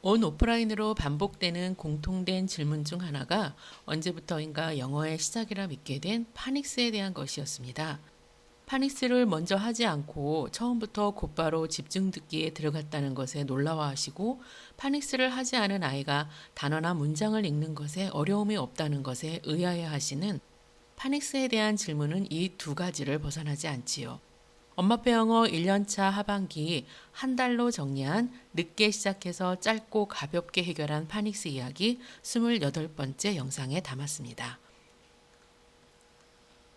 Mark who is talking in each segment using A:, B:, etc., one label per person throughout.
A: 온 오프라인으로 반복되는 공통된 질문 중 하나가 언제부터인가 영어의 시작이라 믿게 된 파닉스에 대한 것이었습니다. 파닉스를 먼저 하지 않고 처음부터 곧바로 집중 듣기에 들어갔다는 것에 놀라워하시고, 파닉스를 하지 않은 아이가 단어나 문장을 읽는 것에 어려움이 없다는 것에 의아해하시는 파닉스에 대한 질문은 이 두 가지를 벗어나지 않지요. 엄마표 영어 1년차 하반기 한 달로 정리한 늦게 시작해서 짧고 가볍게 해결한 파닉스 이야기 28번째 영상에 담았습니다.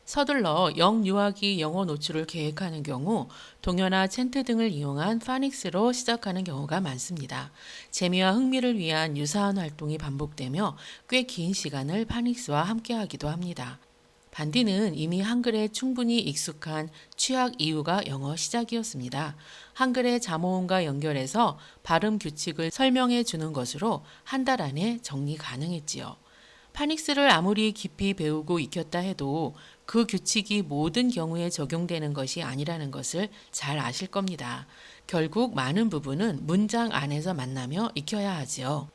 A: 서둘러 영유아기 영어 노출을 계획하는 경우 동요나 챈트 등을 이용한 파닉스로 시작하는 경우가 많습니다. 재미와 흥미를 위한 유사한 활동이 반복되며 꽤 긴 시간을 파닉스와 함께하기도 합니다. 반디는 이미 한글에 충분히 익숙한 취약 이유가 영어 시작이었습니다. 한글의 자모음과 연결해서 발음 규칙을 설명해 주는 것으로 한 달 안에 정리 가능했지요. 파닉스를 아무리 깊이 배우고 익혔다 해도 그 규칙이 모든 경우에 적용되는 것이 아니라는 것을 잘 아실 겁니다. 결국 많은 부분은 문장 안에서 만나며 익혀야 하지요.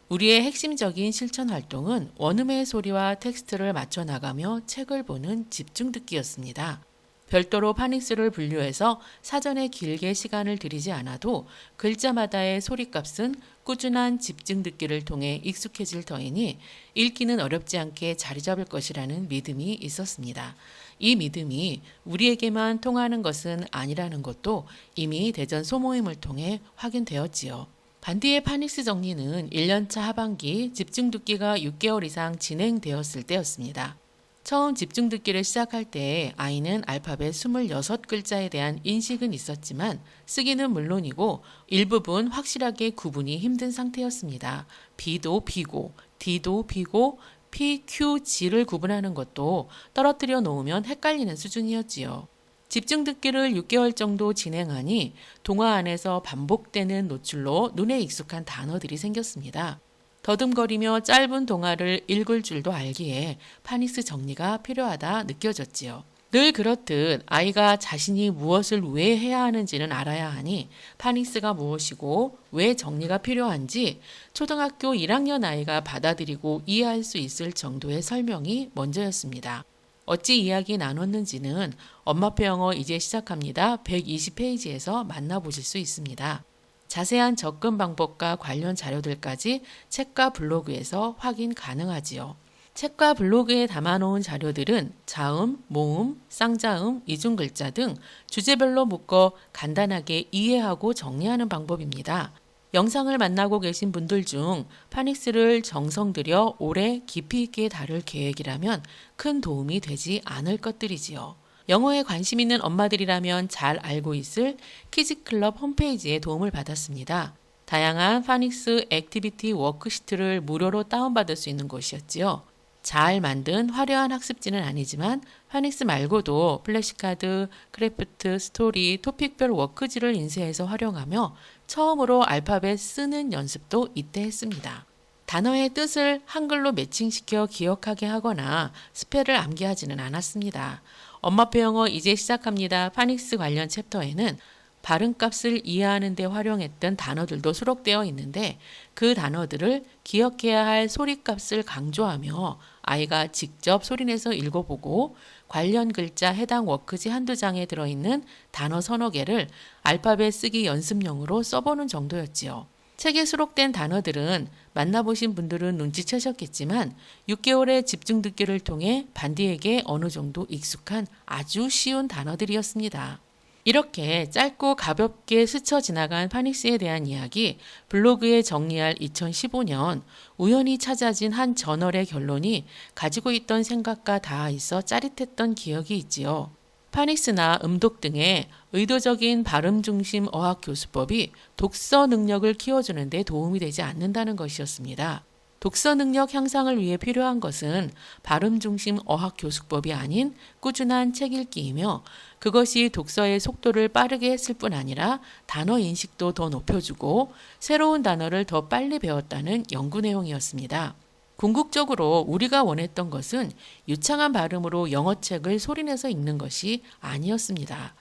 A: 우리의 핵심적인 실천 활동은 원음의 소리와 텍스트를 맞춰 나가며 책을 보는 집중 듣기였습니다. 별도로 파닉스를 분류해서 사전에 길게 시간을 들이지 않아도 글자마다의 소리값은 꾸준한 집중 듣기를 통해 익숙해질 터이니 읽기는 어렵지 않게 자리 잡을 것이라는 믿음이 있었습니다. 이 믿음이 우리에게만 통하는 것은 아니라는 것도 이미 대전 소모임을 통해 확인되었지요. 반디의 파닉스 정리는 1년차 하반기 집중 듣기가 6개월 이상 진행되었을 때였습니다. 처음 집중 듣기를 시작할 때 아이는 알파벳 26글자에 대한 인식은 있었지만 쓰기는 물론이고 일부분 확실하게 구분이 힘든 상태였습니다. B도 B고, D도 B고, P, Q, G를 구분하는 것도 떨어뜨려 놓으면 헷갈리는 수준이었지요. 집중 듣기를 6개월 정도 진행하니 동화 안에서 반복되는 노출로 눈에 익숙한 단어들이 생겼습니다. 더듬거리며 짧은 동화를 읽을 줄도 알기에 파닉스 정리가 필요하다 느껴졌지요. 늘 그렇듯 아이가 자신이 무엇을 왜 해야 하는지는 알아야 하니 파닉스가 무엇이고 왜 정리가 필요한지 초등학교 1학년 아이가 받아들이고 이해할 수 있을 정도의 설명이 먼저였습니다. 어찌 이야기 나눴는지는 엄마표 영어 이제 시작합니다. 120페이지에서 만나보실 수 있습니다. 자세한 접근 방법과 관련 자료들까지 책과 블로그에서 확인 가능하지요. 책과 블로그에 담아놓은 자료들은 자음, 모음, 쌍자음, 이중글자 등 주제별로 묶어 간단하게 이해하고 정리하는 방법입니다. 영상을 만나고 계신 분들 중 파닉스를 정성 들여 오래 깊이 있게 다룰 계획이라면 큰 도움이 되지 않을 것들이지요. 영어에 관심 있는 엄마들이라면 잘 알고 있을 키즈클럽 홈페이지에 도움을 받았습니다. 다양한 파닉스 액티비티 워크시트를 무료로 다운받을 수 있는 곳이었지요. 잘 만든 화려한 학습지는 아니지만 파닉스 말고도 플래시카드, 크래프트, 스토리, 토픽별 워크지를 인쇄해서 활용하며 처음으로 알파벳 쓰는 연습도 이때 했습니다. 단어의 뜻을 한글로 매칭시켜 기억하게 하거나 스펠을 암기하지는 않았습니다. 엄마표 영어 이제 시작합니다. 파닉스 관련 챕터에는 발음값을 이해하는 데 활용했던 단어들도 수록되어 있는데 그 단어들을 기억해야 할 소리값을 강조하며 아이가 직접 소리내서 읽어보고 관련 글자 해당 워크지 한두 장에 들어있는 단어 서너 개를 알파벳 쓰기 연습용으로 써보는 정도였지요. 책에 수록된 단어들은 만나보신 분들은 눈치채셨겠지만 6개월의 집중 듣기를 통해 반디에게 어느 정도 익숙한 아주 쉬운 단어들이었습니다. 이렇게 짧고 가볍게 스쳐 지나간 파닉스에 대한 이야기, 블로그에 정리할 2015년 우연히 찾아진 한 저널의 결론이 가지고 있던 생각과 닿아 있어 짜릿했던 기억이 있지요. 파닉스나 음독 등의 의도적인 발음 중심 어학 교수법이 독서 능력을 키워주는 데 도움이 되지 않는다는 것이었습니다. 독서 능력 향상을 위해 필요한 것은 발음 중심 어학 교수법이 아닌 꾸준한 책 읽기이며 그것이 독서의 속도를 빠르게 했을 뿐 아니라 단어 인식도 더 높여주고 새로운 단어를 더 빨리 배웠다는 연구 내용이었습니다. 궁극적으로 우리가 원했던 것은 유창한 발음으로 영어책을 소리내서 읽는 것이 아니었습니다.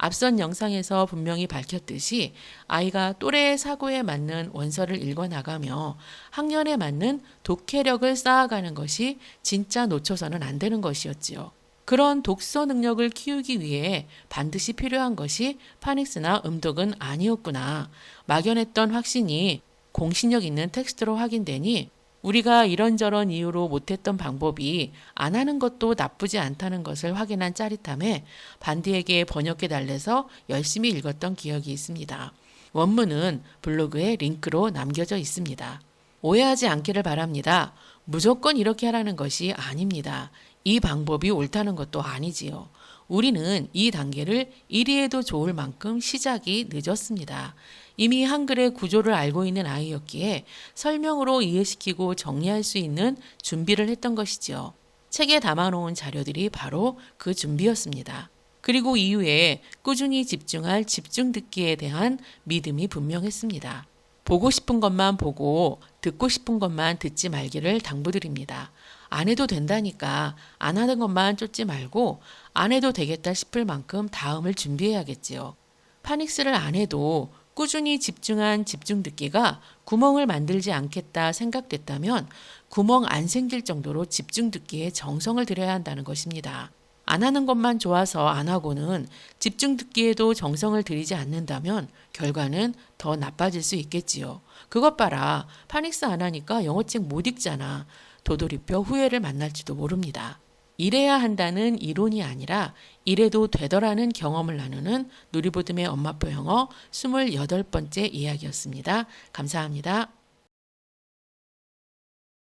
A: 앞선 영상에서 분명히 밝혔듯이 아이가 또래의 사고에 맞는 원서를 읽어나가며 학년에 맞는 독해력을 쌓아가는 것이 진짜 놓쳐서는 안 되는 것이었지요. 그런 독서 능력을 키우기 위해 반드시 필요한 것이 파닉스나 음독은 아니었구나. 막연했던 확신이 공신력 있는 텍스트로 확인되니 우리가 이런저런 이유로 못했던 방법이 안 하는 것도 나쁘지 않다는 것을 확인한 짜릿함에 반디에게 번역해 달래서 열심히 읽었던 기억이 있습니다. 원문은 블로그에 링크로 남겨져 있습니다. 오해하지 않기를 바랍니다. 무조건 이렇게 하라는 것이 아닙니다. 이 방법이 옳다는 것도 아니지요. 우리는 이 단계를 이리 해도 좋을 만큼 시작이 늦었습니다. 이미 한글의 구조를 알고 있는 아이였기에 설명으로 이해시키고 정리할 수 있는 준비를 했던 것이지요. 책에 담아놓은 자료들이 바로 그 준비였습니다. 그리고 이후에 꾸준히 집중할 집중 듣기에 대한 믿음이 분명했습니다. 보고 싶은 것만 보고 듣고 싶은 것만 듣지 말기를 당부드립니다. 안 해도 된다니까 안 하는 것만 쫓지 말고 안 해도 되겠다 싶을 만큼 다음을 준비해야겠지요. 파닉스를 안 해도 꾸준히 집중한 집중 듣기가 구멍을 만들지 않겠다 생각됐다면 구멍 안 생길 정도로 집중 듣기에 정성을 들여야 한다는 것입니다. 안 하는 것만 좋아서 안 하고는 집중 듣기에도 정성을 들이지 않는다면 결과는 더 나빠질 수 있겠지요. 그것 봐라. 파닉스 안 하니까 영어책 못 읽잖아. 도돌이표 후회를 만날지도 모릅니다. 이래야 한다는 이론이 아니라 이래도 되더라는 경험을 나누는 누리보듬의 엄마표 영어 28번째 이야기였습니다. 감사합니다.